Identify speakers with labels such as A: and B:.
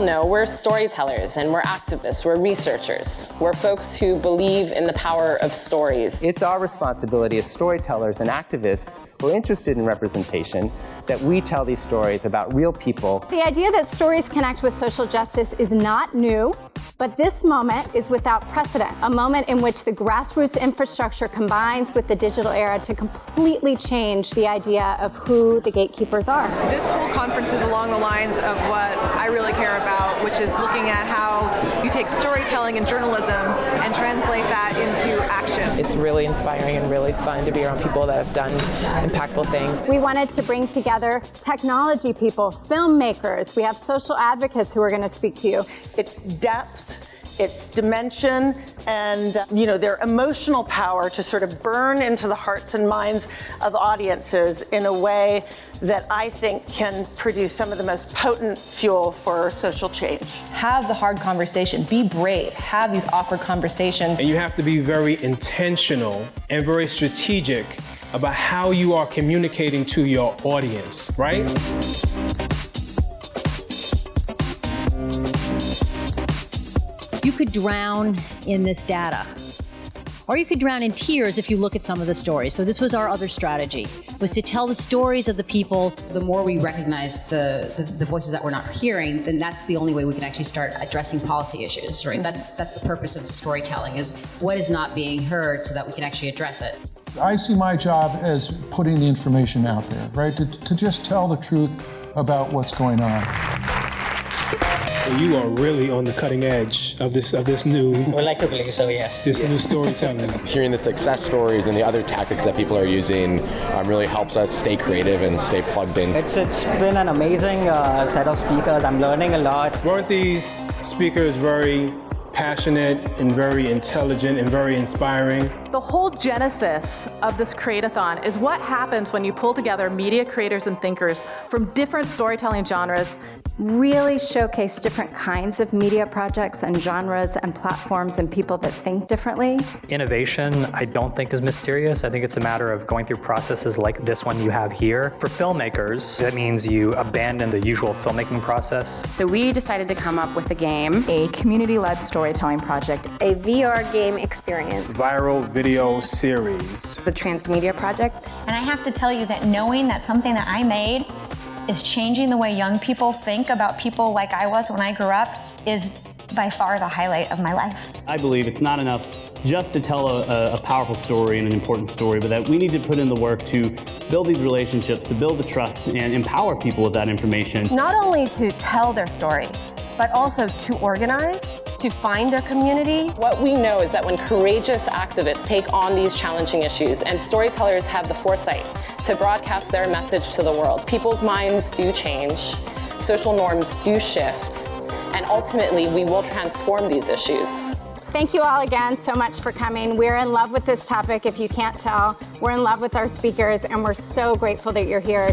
A: know, we're storytellers and we're activists, we're researchers. We're folks who believe in the power of stories.
B: It's our responsibility as storytellers and activists who are interested in representation that we tell these stories about real people.
C: The idea that stories connect with social justice is not new, but this moment is without precedent. A moment in which the grassroots infrastructure combines with the digital era to completely change the idea of who the gatekeepers are.
D: This whole conference is along the lines of what I really care about, which is looking at how you take storytelling and journalism and translate that into action.
E: It's really inspiring and really fun to be around people that have done impactful things.
C: We wanted to bring together technology people, filmmakers. We have social advocates who are going to speak to you.
F: It's depth, its dimension, and their emotional power to sort of burn into the hearts and minds of audiences in a way that I think can produce some of the most potent fuel for social change.
G: Have the hard conversation, be brave, have these awkward conversations.
H: And you have to be very intentional and very strategic about how you are communicating to your audience, right?
I: You could drown in this data, or you could drown in tears if you look at some of the stories. So this was our other strategy, was to tell the stories of the people.
J: The more we recognize the voices that we're not hearing, then that's the only way we can actually start addressing policy issues, right? That's the purpose of storytelling, is what is not being heard so that we can actually address it.
K: I see my job as putting the information out there, right? To just tell the truth about what's going on.
H: So you are really on the cutting edge of this new.
L: We like to believe so, yes.
H: This new storytelling.
M: Hearing the success stories and the other tactics that people are using really helps us stay creative and stay plugged in.
L: It's been an amazing set of speakers. I'm learning a lot.
H: Weren't these speakers very passionate and very intelligent and very inspiring?
D: The whole genesis of this Create-a-thon is what happens when you pull together media creators and thinkers from different storytelling genres.
C: Really showcase different kinds of media projects and genres and platforms and people that think differently.
N: Innovation, I don't think is mysterious. I think it's a matter of going through processes like this one you have here. For filmmakers, that means you abandon the usual filmmaking process.
O: So we decided to come up with a game,
D: a community-led storytelling project,
P: a VR game experience,
H: viral video series,
O: the Transmedia Project.
Q: And I have to tell you that knowing that something that I made is changing the way young people think about people like I was when I grew up is by far the highlight of my life.
R: I believe it's not enough just to tell a powerful story and an important story, but that we need to put in the work to build these relationships, to build the trust and empower people with that information.
P: Not only to tell their story, but also to organize, to find their community.
A: What we know is that when courageous activists take on these challenging issues and storytellers have the foresight to broadcast their message to the world, people's minds do change, social norms do shift, and ultimately we will transform these issues.
C: Thank you all again so much for coming. We're in love with this topic, if you can't tell. We're in love with our speakers, and we're so grateful that you're here.